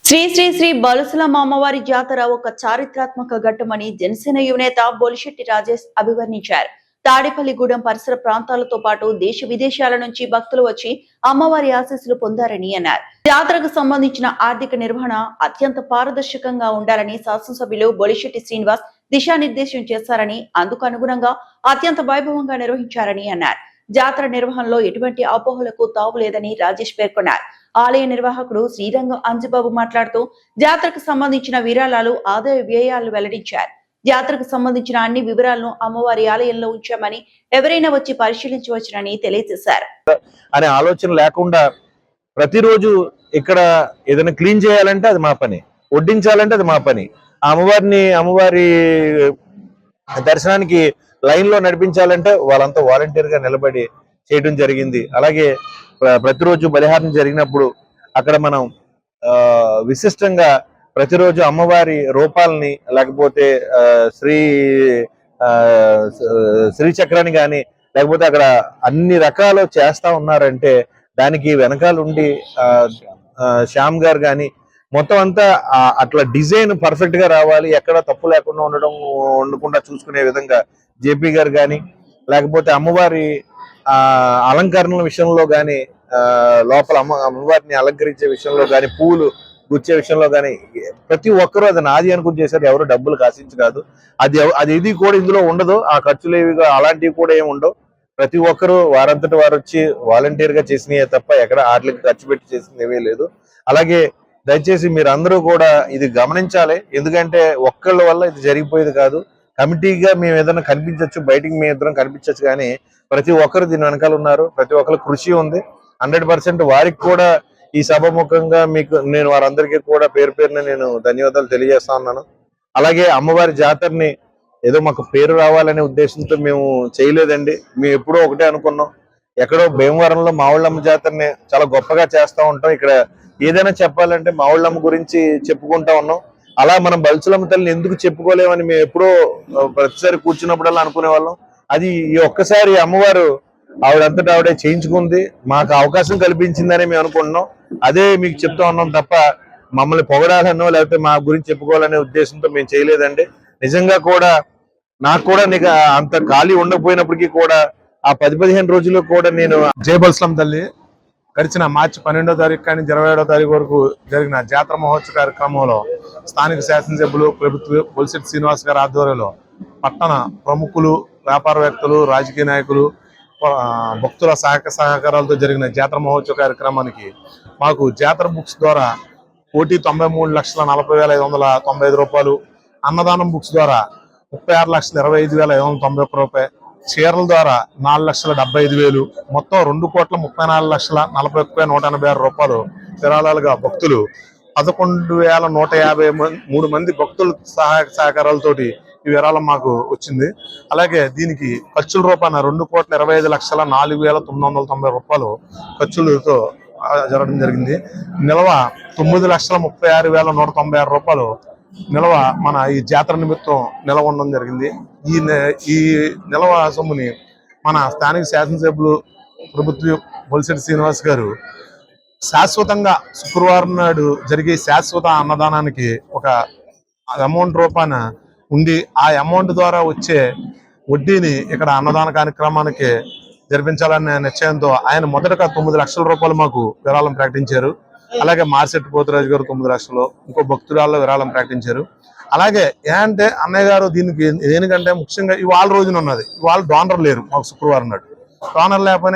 శ్రీ శ్రీ శ్రీ బలుసులమ్మ అమ్మవారి జాతర ఒక చారిత్రాత్మక ఘట్టమని జనసేన యువనేత బొలిశెట్టి రాజేష్ అభివర్ణించారు. తాడేపల్లిగూడెం పరిసర ప్రాంతాలతో పాటు దేశ విదేశాల నుంచి భక్తులు వచ్చి అమ్మవారి ఆశీస్సులు పొందారని అన్నారు. జాతరకు సంబంధించిన ఆర్థిక నిర్వహణ అత్యంత పారదర్శకంగా ఉండాలని శాసనసభ్యులు బొలిశెట్టి శ్రీనివాస్ దిశానిర్దేశం చేశారని, అందుకు అనుగుణంగా అత్యంత వైభవంగా నిర్వహించారని అన్నారు. జాతర నిర్వహణలో ఎటువంటి అపోహలకు తావు లేదని రాజేష్ పేర్కొన్నారు. ఆలయ నిర్వాహకుడు శ్రీరంగం అంజబాబు మాట్లాడుతూ జాతరకు సంబంధించిన విరాళాలు, ఆదాయ వ్యయాలను వెల్లడించారు. జాతరకు సంబంధించిన అన్ని వివరాలను అమ్మవారి ఆలయంలో ఉంచామని, ఎవరైనా వచ్చి పరిశీలించవచ్చునని తెలియజేశారు. అనే ఆలోచన లేకుండా ప్రతిరోజు ఇక్కడ ఏదైనా క్లీన్ చేయాలంటే అది మా పని, వడ్డించాలంటే అది మా పని, అమ్మవారి దర్శనానికి లైన్ లో నడిపించాలంటే వాళ్ళంతా వాలంటీర్ గా నిలబడి చేయడం జరిగింది. అలాగే ప్రతిరోజు బలిహారం జరిగినప్పుడు అక్కడ మనం విశిష్టంగా ప్రతిరోజు అమ్మవారి రూపాలని, లేకపోతే శ్రీచక్రాన్ని కానీ, లేకపోతే అక్కడ అన్ని రకాలు చేస్తా ఉన్నారంటే దానికి వెనకాలండి శ్యామ్ గారు కానీ మొత్తం అంతా అట్లా డిజైన్ పర్ఫెక్ట్ గా రావాలి, ఎక్కడ తప్పు లేకుండా ఉండకుండా చూసుకునే విధంగా జేపీ గారు కానీ, లేకపోతే అమ్మవారి అలంకరణ విషయంలో కానీ, లోపల అమ్మవారిని అలంకరించే విషయంలో కానీ, పూలు గుచ్చే విషయంలో కానీ ప్రతి ఒక్కరూ అది నాది అనుకుని చేశారు. ఎవరు డబ్బులు కాసించి కాదు. అది ఇది కూడా ఇందులో ఉండదు. ఆ ఖర్చులు ఏవి అలాంటివి కూడా ఏమి ఉండవు. ప్రతి ఒక్కరూ వారంతటి వారు వచ్చి వాలంటీర్ గా చేసినవే తప్ప ఎక్కడ వాటికి ఖర్చు పెట్టి చేసింది ఏమీ లేదు. అలాగే దయచేసి మీరు అందరూ కూడా ఇది గమనించాలి. ఎందుకంటే ఒక్కళ్ళ వల్ల ఇది జరిగిపోయేది కాదు. కమిటీగా మేము ఏదైనా కనిపించవచ్చు, బయటికి మేము ఇద్దరం కనిపించవచ్చు, కానీ ప్రతి ఒక్కరు దీని వెనకాల ఉన్నారు. ప్రతి ఒక్కరు కృషి ఉంది. 100% వారికి కూడా ఈ సభముఖంగా నేను వారందరికీ కూడా పేరు పేరున నేను ధన్యవాదాలు తెలియజేస్తా ఉన్నాను. అలాగే అమ్మవారి జాతరని ఏదో మాకు పేరు రావాలనే ఉద్దేశంతో మేము చేయలేదండి. మేము ఎప్పుడో ఒకటే అనుకున్నాం. ఎక్కడో భీమవరంలో మావుళ్ళమ్మ జాతరని చాలా గొప్పగా చేస్తూ ఉంటాం. ఇక్కడ ఏదైనా చెప్పాలంటే మావుళ్ళమ్మ గురించి చెప్పుకుంటా ఉన్నాం. అలా మనం బలుసులమ్మ తల్లిని ఎందుకు చెప్పుకోలేమని మేము ఎప్పుడో ప్రతిసారి కూర్చున్నప్పుడల్లా అనుకునే వాళ్ళం. అది ఈ ఒక్కసారి అమ్మవారు ఆవిడంతటా ఆవిడే చేయించుకుంది, మాకు అవకాశం కల్పించిందని మేము అనుకుంటున్నాం. అదే మీకు చెప్తా ఉన్నాం తప్ప మమ్మల్ని పొగడాలనో లేకపోతే మా గురించి చెప్పుకోవాలనే ఉద్దేశంతో మేము చేయలేదండి. నిజంగా కూడా నాకు కూడా నీకు అంత ఖాళీ ఉండకపోయినప్పటికీ కూడా ఆ 10-15 రోజుల్లో కూడా నేను జై బలుసులమ్మ తల్లి గడిచిన మార్చి 12వ తారీఖు కానీ 27వ తారీఖు వరకు జరిగిన జాతర మహోత్సవ కార్యక్రమంలో స్థానిక శాసనసభ్యులు ప్రభుత్వ బొలిశెట్టి శ్రీనివాస్ గారి ఆధ్వర్యంలో పట్టణ ప్రముఖులు, వ్యాపారవేత్తలు, రాజకీయ నాయకులు, భక్తుల సహకారాలతో జరిగిన జాతర మహోత్సవ కార్యక్రమానికి మాకు జాతర బుక్స్ ద్వారా 1,43,40,595 రూపాయలు, అన్నదానం బుక్స్ ద్వారా 36,25,591 రూపాయలు, చీరల ద్వారా 4,75,000, మొత్తం 2,34,40,186 రూపాయలు విరాళాలుగా భక్తులు 11,153 మంది భక్తుల సహకారాలతోటి ఈ విరాళం మాకు వచ్చింది. అలాగే దీనికి ఖర్చుల రూపాయన 2,25,04,990 రూపాయలు ఖర్చులతో జరగడం జరిగింది. నిల్వ 9,36,196 రూపాయలు నిల్వ మన ఈ జాతర నిమిత్తం నిల్వ ఉండడం జరిగింది. ఈ నిల్వ సొమ్ముని మన స్థానిక శాసనసభ్యులు ప్రభుత్వ బొలిశెట్టి శ్రీనివాస్ గారు శాశ్వతంగా శుక్రవారం నాడు జరిగే శాశ్వత అన్నదానానికి ఒక అమౌంట్ రూపాయన ఉండి, ఆ అమౌంట్ ద్వారా వచ్చే వడ్డీని ఇక్కడ అన్నదాన కార్యక్రమానికి జరిపించాలనే నిశ్చయంతో ఆయన మొదటగా 9 లక్షల రూపాయలు మాకు విరాళం ప్రకటించారు. అలాగే మార్సెట్టి పోతురాజు గారు 9 లక్షలు, ఇంకో భక్తురాల్లో విరాళం ప్రకటించారు. అలాగే ఏంటంటే అన్నయ్య గారు దేనికంటే ముఖ్యంగా ఇవాళ రోజున ఉన్నది, ఇవాళ డోనర్ లేరు మాకు శుక్రవారం నాడు. డోనర్ లేకపోయినా